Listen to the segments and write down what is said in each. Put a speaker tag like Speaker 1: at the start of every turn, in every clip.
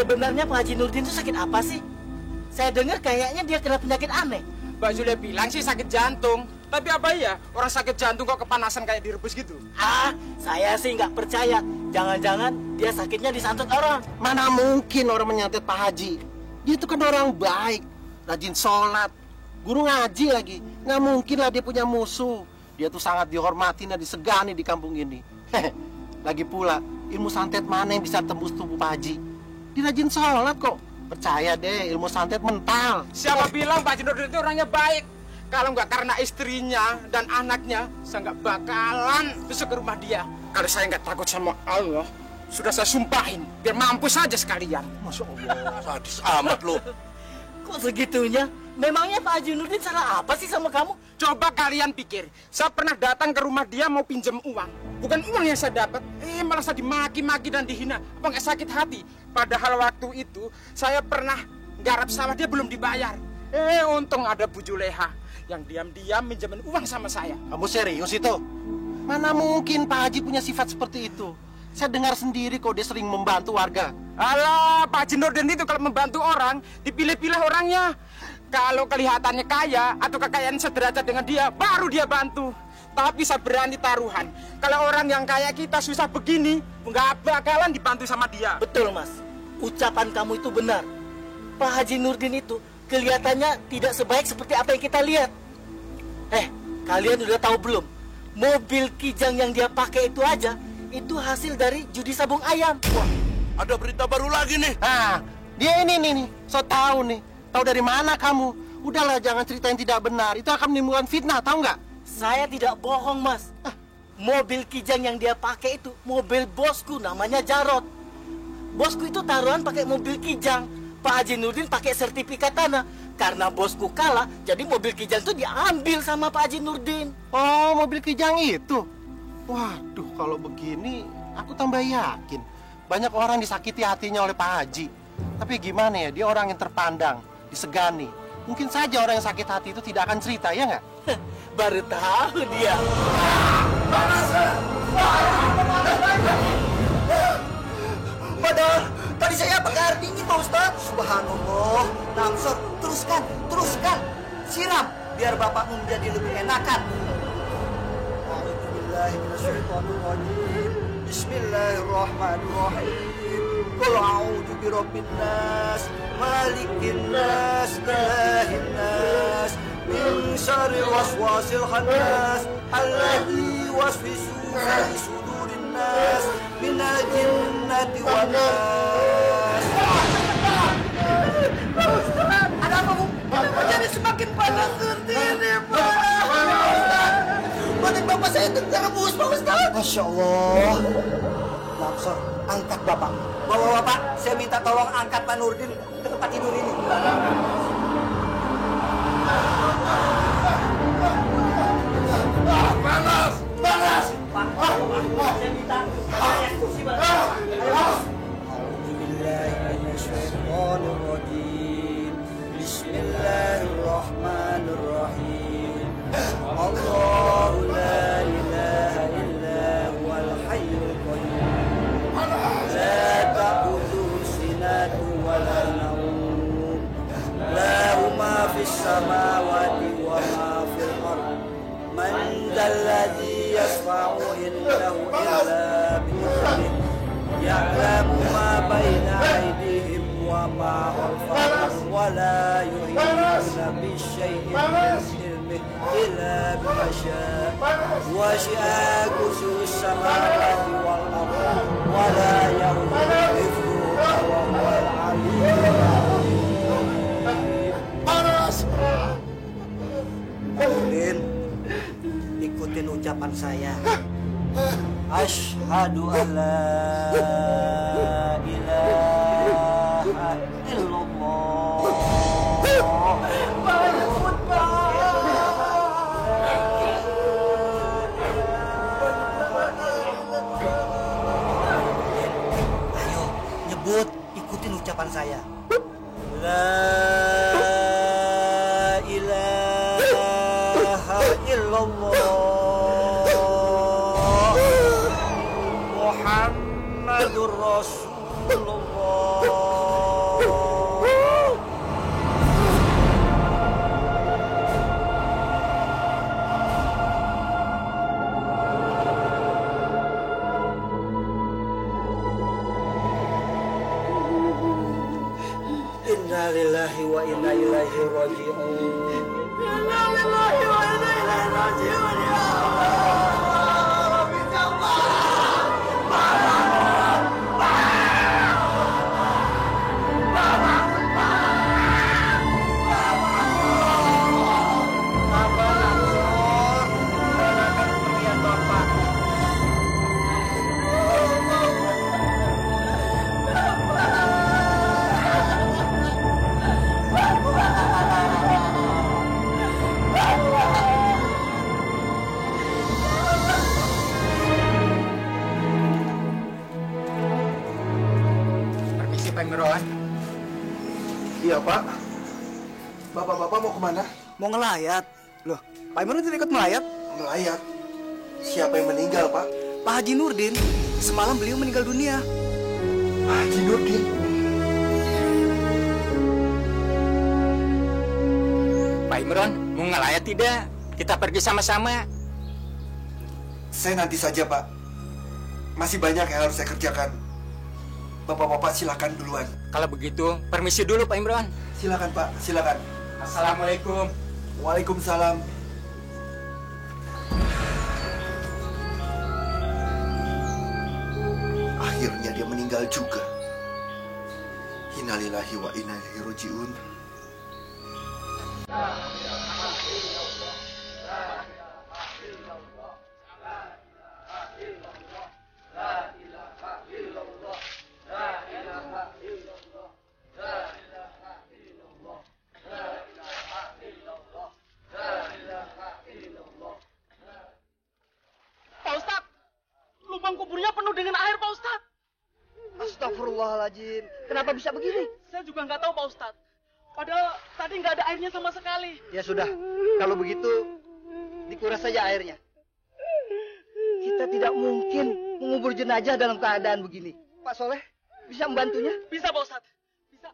Speaker 1: Sebenarnya Pak Haji Nurdin itu sakit apa sih? Saya dengar kayaknya dia kena penyakit aneh.
Speaker 2: Mbak Julia bilang sih sakit jantung. Tapi apa ya? Orang sakit jantung kok kepanasan kayak direbus gitu?
Speaker 1: Saya sih nggak percaya. Jangan-jangan dia sakitnya disantet orang.
Speaker 3: Mana mungkin orang menyantet Pak Haji? Dia itu kan orang baik, rajin sholat, guru ngaji lagi. Nggak mungkin lah dia punya musuh. Dia tuh sangat dihormati dan disegani di kampung ini. Lagi pula, ilmu santet mana yang bisa tembus tubuh Pak Haji? Dia rajin sholat kok. Percaya deh, ilmu santet mental.
Speaker 2: Siapa bilang Pak Haji Nurdin itu orangnya baik? Kalau nggak karena istrinya dan anaknya, saya nggak bakalan besok ke rumah dia. Kalau saya nggak takut sama Allah, sudah saya sumpahin, biar mampus saja sekalian.
Speaker 3: Masya Allah, sadis amat lo.
Speaker 1: Kok segitunya? Memangnya Pak Haji Nurdin salah apa sih sama kamu?
Speaker 2: Coba kalian pikir, saya pernah datang ke rumah dia mau pinjam uang. Bukan uang yang saya dapat, malah saya dimaki-maki dan dihina. Apa nggak sakit hati? Padahal waktu itu, saya pernah garap sawah dia belum dibayar. Untung ada Bu Juleha yang diam-diam minjemin uang sama saya.
Speaker 3: Kamu serius itu? Mana mungkin Pak Haji punya sifat seperti itu? Saya dengar sendiri kok dia sering membantu warga.
Speaker 2: Alah, Pak Haji Nurdin itu kalau membantu orang, dipilih-pilih orangnya. Kalau kelihatannya kaya atau kekayaan sederajat dengan dia, baru dia bantu. Tapi saya berani taruhan, kalau orang yang kayak kita susah begini, nggak bakalan dibantu sama dia.
Speaker 1: Betul, Mas. Ucapan kamu itu benar. Pak Haji Nurdin itu kelihatannya tidak sebaik seperti apa yang kita lihat. Kalian udah tahu belum? Mobil Kijang yang dia pakai itu aja, itu hasil dari judi sabung ayam.
Speaker 3: Wah, ada berita baru lagi nih. Dia ini nih, so tahu nih. Tahu dari mana kamu? Udahlah, jangan cerita yang tidak benar. Itu akan menimbulkan fitnah, tahu nggak?
Speaker 1: Saya tidak bohong, Mas. Mobil Kijang yang dia pakai itu mobil bosku, namanya Jarot. Bosku itu taruhan pakai mobil Kijang. Pak Haji Nurdin pakai sertifikat tanah. Karena bosku kalah, jadi mobil Kijang itu diambil sama Pak Haji Nurdin.
Speaker 3: Oh, mobil Kijang itu? Waduh, kalau begini aku tambah yakin banyak orang disakiti hatinya oleh Pak Haji. Tapi gimana ya, dia orang yang terpandang, disegani. Mungkin saja orang yang sakit hati itu tidak akan cerita, ya nggak?
Speaker 1: Baru tahu dia.
Speaker 4: Padahal tadi saya pakai air dingin, Pak Ustadz. Subhanallah. Langsung teruskan. Siram, biar bapakmu menjadi lebih enakan. Bismillahirrahmanirrahim. Qul a'udzu birabbin nas, malikin nas, ilahin nas, min syarril waswasil khannas, alladzi yuwaswisu fi sudurin nas, minal jinnati wan nas. Ada apa, Bu? Kenapa jadi semakin panas seperti ini, Pak? Badan bapak saya tergerebus, Pak Ustaz. Masya Allah. Langsung angkat bapak. Bapak, saya minta tolong angkat Pak Nurdin ke tempat tidur ini. Panas. Pak, saya minta kursi, Pak. A'udzubillahiminasyaitonirrajim. Bismillahirrahmanirrahim. Allahu la ilaha illa huwal hayyul qayyum. La ta'khudhuhu sinatun wa la nawm. Lahu ma fis samawati wa ma fil ardh. Man dzalladzi yashfa'u indahu illa bi'idhnihi. Ya'lamu ma baina aydihim wa ma khalfahum wa la yuhituna bi syai'in min ilmihi illa bima syaa. Wasi'a kursiyyuhus samawati wal ardh wa la ya'uduhu hifdhuhuma wa huwal 'aliyyul 'azim. Panas. Nurdin, ikutin ucapan saya. Asyhadu an la ilaha illallah. Ayo, nyebut, ikutin ucapan saya. La ilaha illallah. Muhammadur Rasulullah. Innalillahi wa inna ilaihi raji'un. Innalillahi wa inna ilaihi raji'un. Ya Allah, minta maaf.
Speaker 2: Permisi Pak Imron.
Speaker 3: Iya, Pak. Bapak-bapak mau kemana?
Speaker 4: Mau ngelayat. Loh, Pak Imron tidak ikut melayat?
Speaker 3: Melayat. Siapa yang meninggal, Pak?
Speaker 4: Pak Haji Nurdin. Semalam beliau meninggal dunia.
Speaker 3: Haji Nurdin.
Speaker 2: Pak Imron, mau ngelayat tidak? Kita pergi sama-sama.
Speaker 5: Saya nanti saja, Pak. Masih banyak yang harus saya kerjakan. Bapak-bapak silakan duluan.
Speaker 2: Kalau begitu, permisi dulu Pak Imron.
Speaker 5: Silakan, Pak. Silakan.
Speaker 2: Assalamualaikum.
Speaker 5: Waalaikumsalam. Akhirnya dia meninggal juga. Innalillahi wa inna ilaihi raji'un.
Speaker 1: Pak Ustadz, lubang kuburnya penuh dengan air, Pak Ustadz.
Speaker 4: Astagfirullahaladzim. Kenapa bisa begini?
Speaker 1: Saya juga nggak tahu, Pak Ustadz. Padahal tadi nggak ada airnya sama sekali.
Speaker 4: Ya sudah, kalau begitu dikuras saja airnya. Kita tidak mungkin mengubur jenazah dalam keadaan begini. Pak Soleh, bisa membantunya?
Speaker 1: Bisa, Pak Ustadz. Bisa.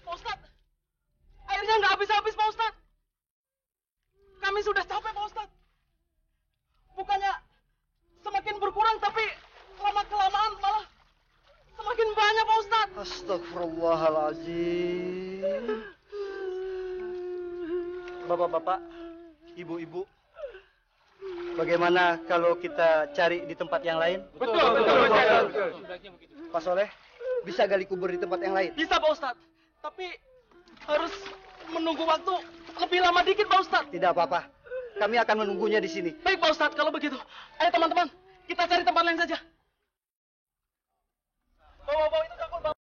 Speaker 1: Pak Ustadz, airnya nggak habis-habis, Pak Ustadz. Kami sudah capek, Pak Ustadz. Bukannya semakin berkurang, tapi lama-kelamaan malah semakin banyak, Pak Ustadz.
Speaker 4: Astagfirullahaladzim. Bapak-bapak, ibu-ibu, bagaimana kalau kita cari di tempat yang lain?
Speaker 2: Betul.
Speaker 4: Pak Soleh, bisa gali kubur di tempat yang lain?
Speaker 1: Bisa, Pak Ustadz. Tapi harus menunggu waktu lebih lama dikit, Pak Ustadz.
Speaker 4: Tidak apa-apa. Kami akan menunggunya di sini.
Speaker 1: Baik, Pak Ustadz, kalau begitu. Ayo, teman-teman. Kita cari tempat lain saja. Bawa itu dapur, bawa.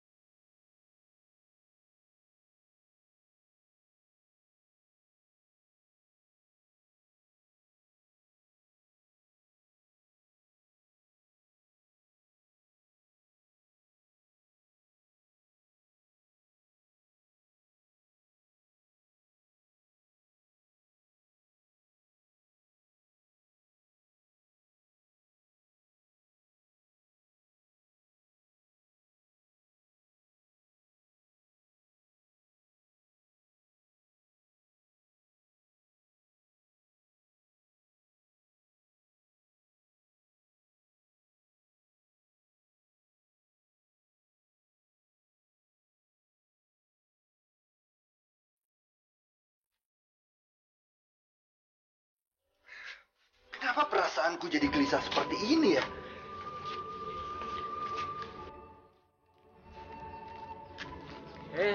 Speaker 5: Kenapa perasaanku jadi gelisah seperti ini ya?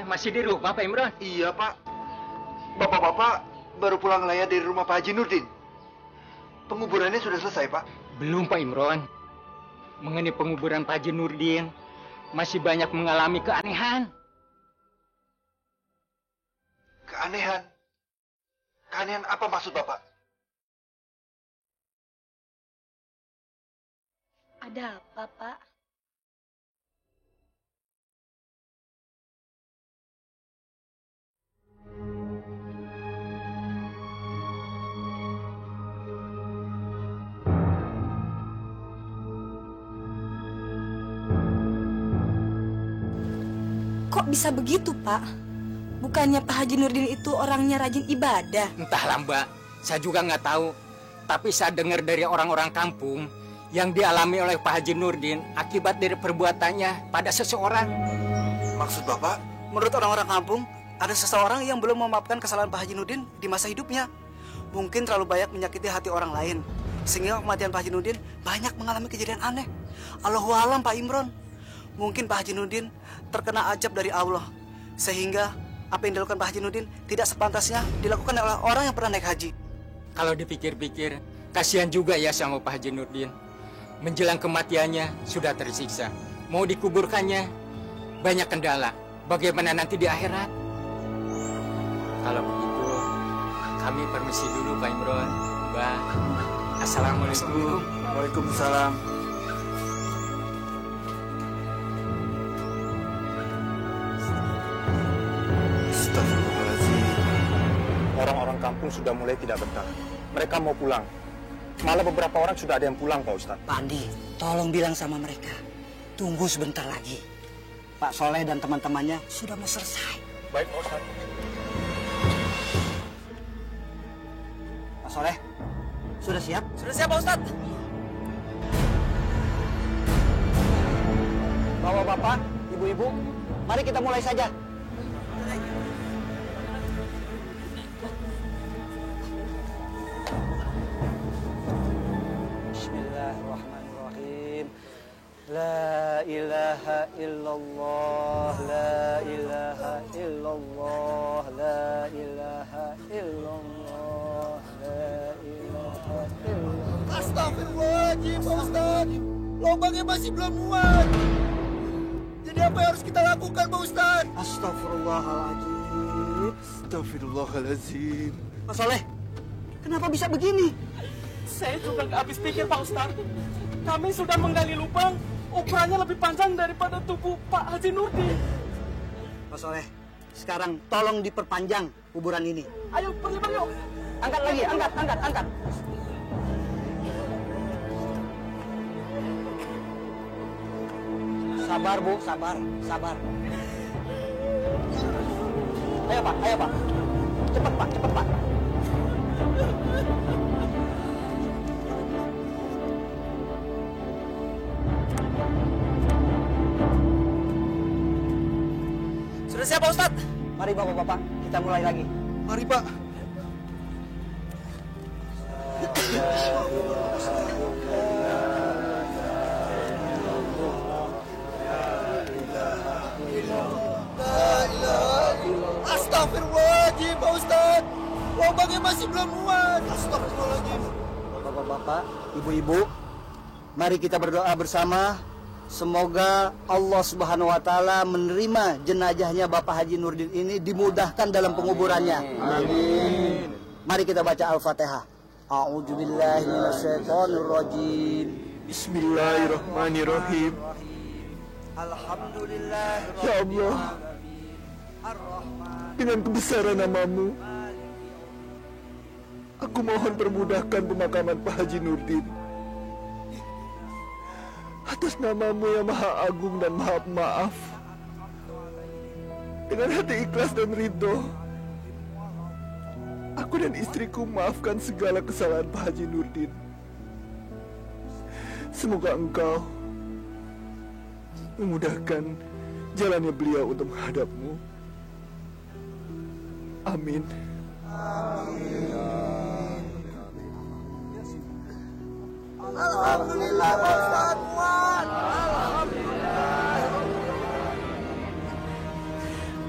Speaker 2: Masih di rumah Pak Imron?
Speaker 5: Iya, Pak. Bapak-bapak baru pulang layar dari rumah Pak Haji Nurdin. Penguburannya sudah selesai, Pak.
Speaker 2: Belum Pak Imron. Mengenai penguburan Pak Haji Nurdin, masih banyak mengalami keanehan.
Speaker 5: Keanehan? Keanehan apa maksud Bapak?
Speaker 6: Ada apa, Pak? Kok bisa begitu, Pak? Bukannya Pak Haji Nurdin itu orangnya rajin ibadah?
Speaker 7: Entahlah Mbak, saya juga nggak tahu. Tapi saya dengar dari orang-orang kampung yang dialami oleh Pak Haji Nurdin akibat dari perbuatannya pada seseorang.
Speaker 5: Maksud Bapak?
Speaker 8: Menurut orang-orang kampung, ada seseorang yang belum memaafkan kesalahan Pak Haji Nurdin di masa hidupnya. Mungkin terlalu banyak menyakiti hati orang lain, sehingga kematian Pak Haji Nurdin banyak mengalami kejadian aneh. Allahu alam Pak Imron. Mungkin Pak Haji Nurdin terkena ajab dari Allah, sehingga apa yang dilakukan Pak Haji Nurdin tidak sepantasnya dilakukan oleh orang yang pernah naik haji.
Speaker 7: Kalau dipikir-pikir, kasihan juga ya sama Pak Haji Nurdin. Menjelang kematiannya sudah tersiksa. Mau dikuburkannya, banyak kendala. Bagaimana nanti di akhirat? Kalau begitu, kami permisi dulu Pak Imron, Mbak. Assalamualaikum.
Speaker 5: Waalaikumsalam. Astagfirullahaladzim.
Speaker 9: Orang-orang kampung sudah mulai tidak betah. Mereka mau pulang. Malah beberapa orang sudah ada yang pulang, Pak Ustadz.
Speaker 8: Pak Andi, tolong bilang sama mereka, tunggu sebentar lagi. Pak Soleh dan teman-temannya sudah mau selesai.
Speaker 9: Baik, Pak Ustadz.
Speaker 8: Pak Soleh, sudah siap?
Speaker 1: Sudah siap, Pak Ustadz?
Speaker 8: Bapak-bapak, ibu-ibu, mari kita mulai saja. Bismillahirrahmanirrahim. La ilaha illallah, la ilaha illallah, la ilaha illallah, la ilaha illallah.
Speaker 3: Astagfirullahaladzim, Pak Ustadz. Lubangnya masih belum muat. Jadi apa yang harus kita lakukan, Pak Ustadz?
Speaker 8: Astagfirullahaladzim.
Speaker 5: Astagfirullahaladzim.
Speaker 8: Pak Soleh, kenapa bisa begini?
Speaker 2: Saya juga nggak habis pikir Pak Ustadz. Kami sudah menggali lubang, ukurannya lebih panjang daripada tubuh Pak Haji Nurdin.
Speaker 8: Pak Soleh, sekarang tolong diperpanjang kuburan ini.
Speaker 2: Ayo, pergi yuk.
Speaker 8: Angkat lagi, angkat. Sabar, Bu, sabar. Ayo, Pak. Cepat, Pak.
Speaker 1: Sudah siap, Pak Ustadz?
Speaker 8: Mari Bapak-bapak, kita mulai lagi.
Speaker 5: Mari, Pak.
Speaker 3: Astagfirullahaladzim, Pak Ustadz. Lubangnya masih belum muat. Astagfirullahaladzim.
Speaker 8: Bapak-bapak, ibu-ibu, mari kita berdoa bersama. Semoga Allah Subhanahu wa taala menerima jenazahnya Bapak Haji Nurdin ini, dimudahkan dalam penguburannya. Amin. Mari kita baca Al-Fatihah. A'udzubillahi minasyaitonirrajim.
Speaker 5: Bismillahirrahmanirrahim.
Speaker 8: Alhamdulillah.
Speaker 5: Ya Allah, dengan kebesaran namamu, aku mohon permudahkan pemakaman Pak Haji Nurdin. Atas namamu yang maha agung dan maha pemaaf, dengan hati ikhlas dan ridho, aku dan istriku maafkan segala kesalahan Pak Haji Nurdin. Semoga engkau memudahkan jalannya beliau untuk menghadapmu. Amin.
Speaker 3: Alhamdulillah, Pak Ustadz.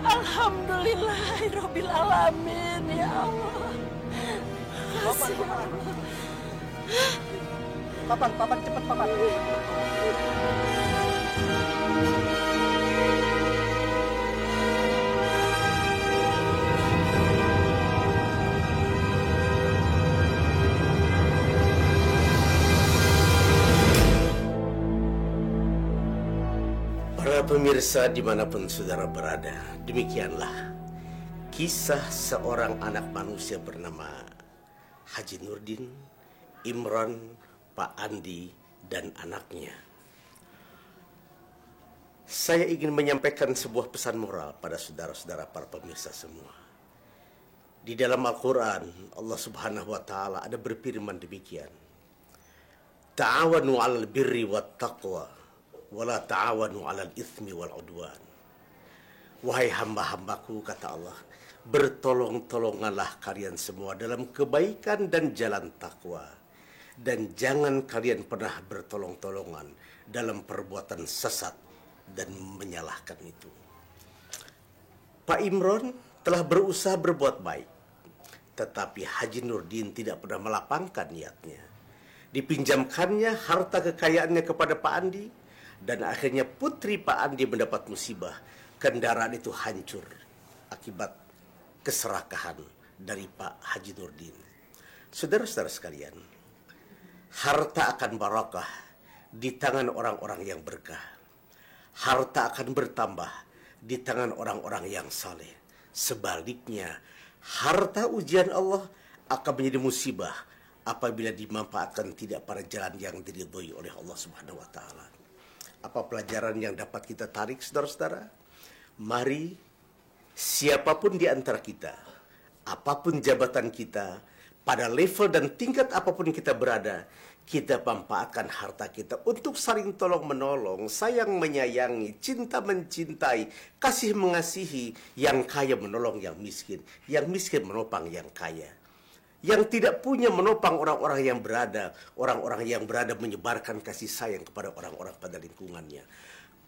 Speaker 6: Alhamdulillahirabbil alamin, ya Allah.
Speaker 8: Papan, cepat papan.
Speaker 10: Para pemirsa dimanapun saudara berada, demikianlah kisah seorang anak manusia bernama Haji Nurdin, Imron, Pak Andi, dan anaknya. Saya ingin menyampaikan sebuah pesan moral pada saudara-saudara para pemirsa semua. Di dalam Al-Quran, Allah Subhanahu wa Ta'ala ada berfirman demikian: Ta'awanu 'alal birri wat taqwa, wa la ta'awanu 'alal itsmi wal 'udwan. Wahai hamba-hambaku, kata Allah, bertolong-tolonganlah kalian semua dalam kebaikan dan jalan takwa, dan jangan kalian pernah bertolong-tolongan dalam perbuatan sesat dan menyalahkan itu. Pak Imron telah berusaha berbuat baik, tetapi Haji Nurdin tidak pernah melapangkan niatnya. Dipinjamkannya harta kekayaannya kepada Pak Andi, dan akhirnya putri Pak Andi mendapat musibah. Kendaraan itu hancur akibat keserakahan dari Pak Haji Nurdin. Saudara-saudara sekalian, harta akan barakah di tangan orang-orang yang berkah. Harta akan bertambah di tangan orang-orang yang saleh. Sebaliknya, harta ujian Allah akan menjadi musibah apabila dimanfaatkan tidak pada jalan yang diridhoi oleh Allah Subhanahu wa Ta'ala. Apa pelajaran yang dapat kita tarik, saudara-saudara? Mari, siapapun di antara kita, apapun jabatan kita, pada level dan tingkat apapun kita berada, kita manfaatkan harta kita untuk saling tolong-menolong, sayang menyayangi, cinta mencintai, kasih mengasihi, yang kaya menolong yang miskin menopang yang kaya. Yang tidak punya menopang orang-orang yang berada menyebarkan kasih sayang kepada orang-orang pada lingkungannya.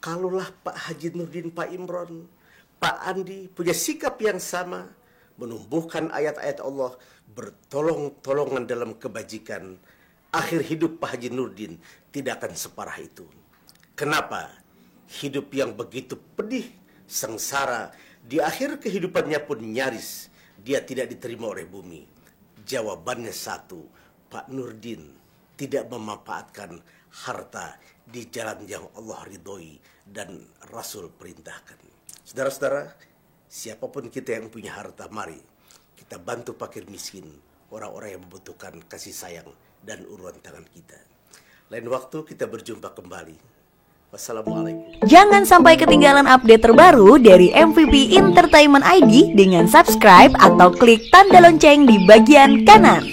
Speaker 10: Kalaulah Pak Haji Nurdin, Pak Imron, Pak Andi punya sikap yang sama, menumbuhkan ayat-ayat Allah, bertolong-tolongan dalam kebajikan, akhir hidup Pak Haji Nurdin tidak akan separah itu. Kenapa? Hidup yang begitu pedih, sengsara, di akhir kehidupannya pun nyaris dia tidak diterima oleh bumi. Jawabannya satu, Pak Nurdin tidak memanfaatkan harta di jalan yang Allah ridhoi dan Rasul perintahkan. Saudara-saudara, siapapun kita yang punya harta, mari kita bantu fakir miskin, orang-orang yang membutuhkan kasih sayang dan uluran tangan kita. Lain waktu kita berjumpa kembali. Wassalamualaikum.
Speaker 11: Jangan sampai ketinggalan update terbaru dari MVP Entertainment ID dengan subscribe atau klik tanda lonceng di bagian kanan.